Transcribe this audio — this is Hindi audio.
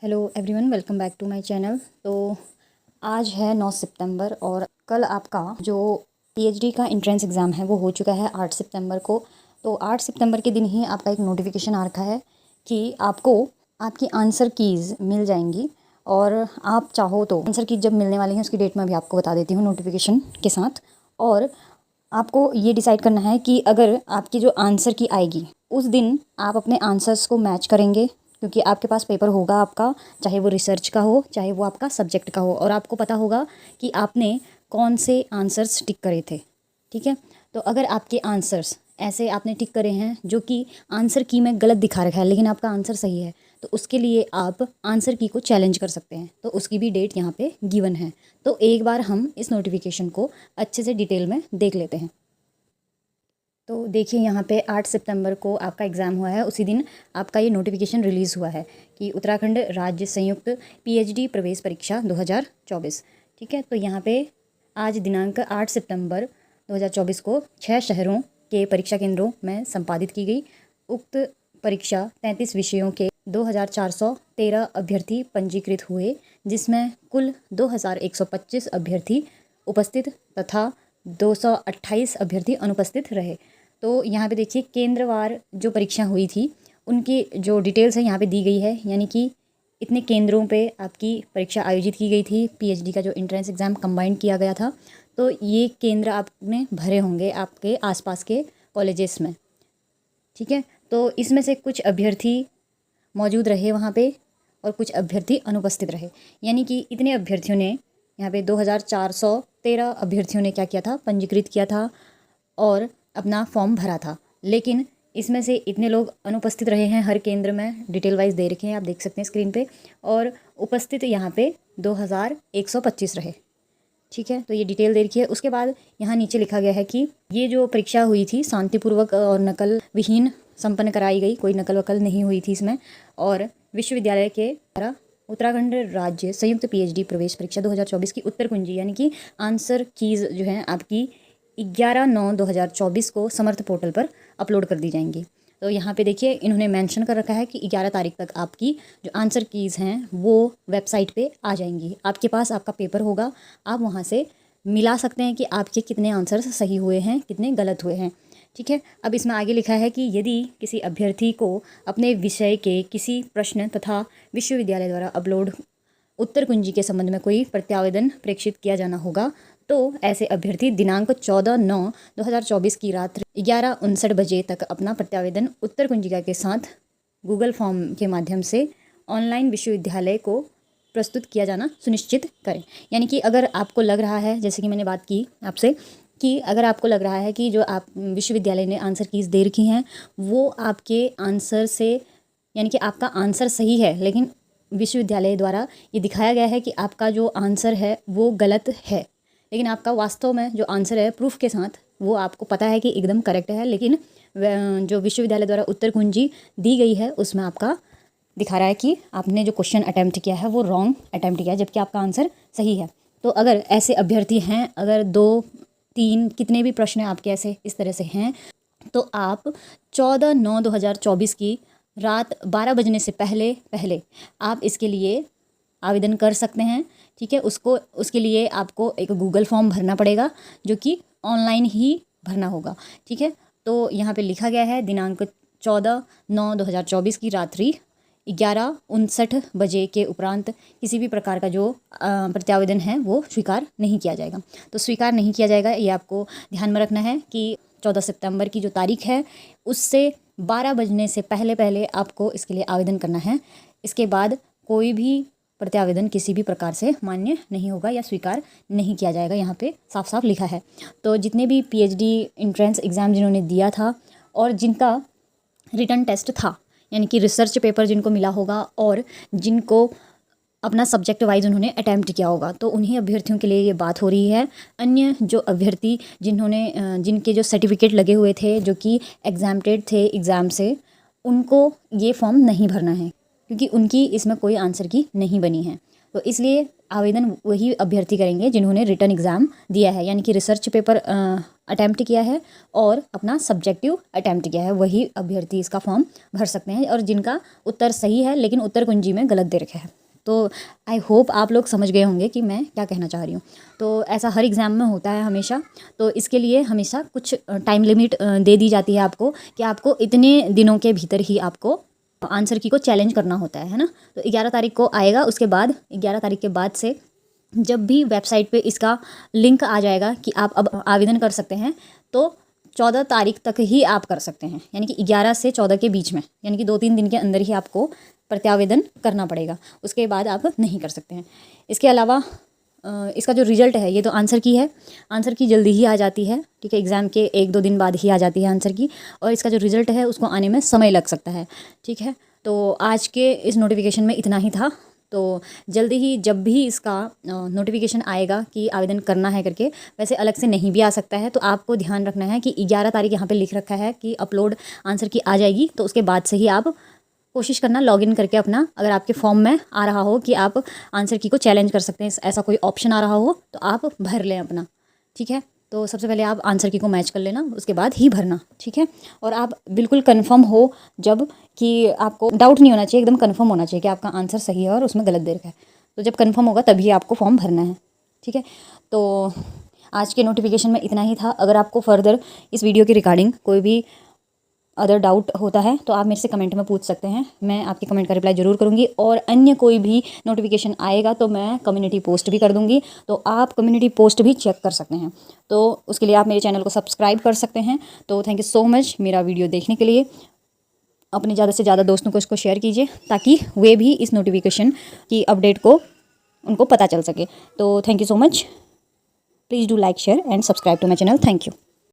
Hello everyone, welcome back to my channel. तो आज है 9 सितंबर और कल आपका जो पीएचडी का एंट्रेंस एग्ज़ाम है वो हो चुका है 8 सितंबर को। तो 8 सितंबर के दिन ही आपका एक नोटिफिकेशन आ रखा है कि आपको आपकी आंसर कीज़ मिल जाएंगी और आप चाहो तो आंसर कीज़ जब मिलने वाली हैं उसकी डेट मैं भी आपको बता देती हूँ नोटिफिकेशन के साथ। और आपको ये डिसाइड करना है कि अगर आपकी जो आंसर की आएगी उस दिन आप अपने आंसर्स को मैच करेंगे, क्योंकि आपके पास पेपर होगा आपका, चाहे वो रिसर्च का हो चाहे वो आपका सब्जेक्ट का हो, और आपको पता होगा कि आपने कौन से आंसर्स टिक करे थे। ठीक है, तो अगर आपके आंसर्स ऐसे आपने टिक करे हैं जो कि आंसर की में गलत दिखा रखा है लेकिन आपका आंसर सही है, तो उसके लिए आप आंसर की को चैलेंज कर सकते हैं। तो उसकी भी डेट यहाँ पे गिवन है। तो एक बार हम इस नोटिफिकेशन को अच्छे से डिटेल में देख लेते हैं। तो देखिए यहाँ पे 8 सितंबर को आपका एग्ज़ाम हुआ है, उसी दिन आपका ये नोटिफिकेशन रिलीज़ हुआ है कि उत्तराखंड राज्य संयुक्त पीएचडी प्रवेश परीक्षा 2024। ठीक है, तो यहाँ पे आज दिनांक 8 सितंबर 2024 को 6 शहरों के परीक्षा केंद्रों में संपादित की गई। उक्त परीक्षा 33 विषयों के 2413 अभ्यर्थी पंजीकृत हुए, जिसमें कुल 2125 अभ्यर्थी उपस्थित तथा 228 अभ्यर्थी अनुपस्थित रहे। तो यहाँ पे देखिए केंद्रवार जो परीक्षा हुई थी उनकी जो डिटेल्स है यहाँ पे दी गई है, यानी कि इतने केंद्रों पे आपकी परीक्षा आयोजित की गई थी। पीएचडी का जो एंट्रेंस एग्ज़ाम कंबाइन किया गया था, तो ये केंद्र आपने भरे होंगे आपके आसपास के कॉलेजेस में। ठीक है, तो इसमें से कुछ अभ्यर्थी मौजूद रहे वहाँ पे और कुछ अभ्यर्थी अनुपस्थित रहे, यानी कि इतने अभ्यर्थियों ने यहाँ पे 2413 अभ्यर्थियों ने क्या किया था, पंजीकृत किया था और अपना फॉर्म भरा था। लेकिन इसमें से इतने लोग अनुपस्थित रहे हैं, हर केंद्र में डिटेल वाइज दे रखे हैं, आप देख सकते हैं स्क्रीन पे, और उपस्थित यहाँ पे 2125 रहे। ठीक है, तो ये डिटेल दे रखी है। उसके बाद यहाँ नीचे लिखा गया है कि ये जो परीक्षा हुई थी शांतिपूर्वक और नकल विहीन संपन्न कराई गई, कोई नकल वकल नहीं हुई थी इसमें। और विश्वविद्यालय के द्वारा उत्तराखंड राज्य संयुक्त पीएचडी प्रवेश परीक्षा 2024 की उत्तर कुंजी यानी कि आंसर कीज़ जो है आपकी 11/9/2024 को समर्थ पोर्टल पर अपलोड कर दी जाएंगी। तो यहाँ पे देखिए इन्होंने मेंशन कर रखा है कि 11 तारीख तक आपकी जो आंसर कीज़ हैं वो वेबसाइट पे आ जाएंगी। आपके पास आपका पेपर होगा, आप वहाँ से मिला सकते हैं कि आपके कितने आंसर्स सही हुए हैं, कितने गलत हुए हैं। ठीक है, अब इसमें आगे लिखा है कि यदि किसी अभ्यर्थी को अपने विषय के किसी प्रश्न तथा विश्वविद्यालय द्वारा अपलोड उत्तर कुंजी के संबंध में कोई प्रत्यावेदन प्रेषित किया जाना होगा, तो ऐसे अभ्यर्थी दिनांक 14/9/2024 की रात 11:59 बजे तक अपना प्रत्यावेदन उत्तर कुंजिका के साथ गूगल फॉर्म के माध्यम से ऑनलाइन विश्वविद्यालय को प्रस्तुत किया जाना सुनिश्चित करें। यानी कि अगर आपको लग रहा है, जैसे कि मैंने बात की आपसे, कि अगर आपको लग रहा है कि जो आप विश्वविद्यालय ने आंसर कीज़ दे रखी हैं वो आपके आंसर से, यानी कि आपका आंसर सही है लेकिन विश्वविद्यालय द्वारा ये दिखाया गया है कि आपका जो आंसर है वो गलत है, लेकिन आपका वास्तव में जो आंसर है प्रूफ के साथ वो आपको पता है कि एकदम करेक्ट है, लेकिन जो विश्वविद्यालय द्वारा उत्तर कुंजी दी गई है उसमें आपका दिखा रहा है कि आपने जो क्वेश्चन अटैम्प्ट किया है वो रॉन्ग अटैम्प्ट किया है, जबकि आपका आंसर सही है। तो अगर ऐसे अभ्यर्थी हैं, अगर 2-3 कितने भी प्रश्न आपके ऐसे इस तरह से हैं, तो आप 14/9/2024 की रात 12 बजने से पहले पहले आप इसके लिए आवेदन कर सकते हैं। ठीक है, उसके लिए आपको एक गूगल फॉर्म भरना पड़ेगा जो कि ऑनलाइन ही भरना होगा। ठीक है, तो यहाँ पे लिखा गया है दिनांक 14/9/2024 की रात्रि 11:59 बजे के उपरांत किसी भी प्रकार का जो प्रत्यावेदन है वो स्वीकार नहीं किया जाएगा। तो स्वीकार नहीं किया जाएगा, ये आपको ध्यान में रखना है कि 14 सितंबर की जो तारीख है उससे 12 बजने से पहले पहले आपको इसके लिए आवेदन करना है। इसके बाद कोई भी प्रत्यावेदन किसी भी प्रकार से मान्य नहीं होगा या स्वीकार नहीं किया जाएगा, यहाँ पे साफ साफ लिखा है। तो जितने भी पीएचडी एंट्रेंस एग्ज़ाम जिन्होंने दिया था और जिनका रिटन टेस्ट था, यानी कि रिसर्च पेपर जिनको मिला होगा और जिनको अपना सब्जेक्ट वाइज उन्होंने अटैम्प्ट किया होगा, तो उन्हीं अभ्यर्थियों के लिए ये बात हो रही है। अन्य जो अभ्यर्थी जिनके जो सर्टिफिकेट लगे हुए थे जो कि एग्जाम्प्टेड थे एग्ज़ाम से, उनको ये फॉर्म नहीं भरना है क्योंकि उनकी इसमें कोई आंसर की नहीं बनी है। तो इसलिए आवेदन वही अभ्यर्थी करेंगे जिन्होंने रिटन एग्ज़ाम दिया है, यानी कि रिसर्च पेपर अटैम्प्ट किया है और अपना सब्जेक्टिव अटैम्प्ट किया है, वही अभ्यर्थी इसका फॉर्म भर सकते हैं, और जिनका उत्तर सही है लेकिन उत्तर कुंजी में गलत दे रखा है। तो आई होप आप लोग समझ गए होंगे कि मैं क्या कहना चाह रही हूँ। तो ऐसा हर एग्ज़ाम में होता है हमेशा, तो इसके लिए हमेशा कुछ टाइम लिमिट दे दी जाती है आपको कि आपको इतने दिनों के भीतर ही आपको आंसर की को चैलेंज करना होता है ना। तो 11 तारीख को आएगा, उसके बाद 11 तारीख के बाद से जब भी वेबसाइट पे इसका लिंक आ जाएगा कि आप अब आवेदन कर सकते हैं, तो 14 तारीख तक ही आप कर सकते हैं, यानी कि 11 से 14 के बीच में, यानी कि 2-3 दिन के अंदर ही आपको प्रत्यावेदन करना पड़ेगा, उसके बाद आप नहीं कर सकते हैं। इसके अलावा इसका जो रिज़ल्ट है, ये तो आंसर की है, आंसर की जल्दी ही आ जाती है, ठीक है, एग्ज़ाम के 1-2 दिन बाद ही आ जाती है आंसर की, और इसका जो रिज़ल्ट है उसको आने में समय लग सकता है, ठीक है। तो आज के इस नोटिफिकेशन में इतना ही था। तो जल्दी ही जब भी इसका नोटिफिकेशन आएगा कि आवेदन करना है करके, वैसे अलग से नहीं भी आ सकता है, तो आपको ध्यान रखना है कि 11 तारीख यहाँ पे लिख रखा है कि अपलोड आंसर की आ जाएगी, तो उसके बाद से ही आप कोशिश करना लॉगिन करके अपना, अगर आपके फॉर्म में आ रहा हो कि आप आंसर की को चैलेंज कर सकते हैं, ऐसा कोई ऑप्शन आ रहा हो तो आप भर लें अपना, ठीक है। तो सबसे पहले आप आंसर की को मैच कर लेना, उसके बाद ही भरना, ठीक है। और आप बिल्कुल कंफर्म हो जब, कि आपको डाउट नहीं होना चाहिए, एकदम कंफर्म होना चाहिए कि आपका आंसर सही है और उसमें गलत दे रखा है, तो जब कंफर्म होगा तभी आपको फॉर्म भरना है, ठीक है। तो आज के नोटिफिकेशन में इतना ही था। अगर आपको फर्दर इस वीडियो के रिगार्डिंग कोई भी अदर डाउट होता है तो आप मेरे से कमेंट में पूछ सकते हैं, मैं आपके कमेंट का रिप्लाई ज़रूर करूँगी। और अन्य कोई भी नोटिफिकेशन आएगा तो मैं कम्युनिटी पोस्ट भी कर दूँगी, तो आप कम्युनिटी पोस्ट भी चेक कर सकते हैं। तो उसके लिए आप मेरे चैनल को सब्सक्राइब कर सकते हैं। तो थैंक यू सो मच मेरा वीडियो देखने के लिए। अपने ज़्यादा से ज़्यादा दोस्तों को इसको शेयर कीजिए ताकि वे भी इस नोटिफिकेशन की अपडेट को उनको पता चल सके। तो thank you so much, please do like, share and subscribe to my channel. Thank you.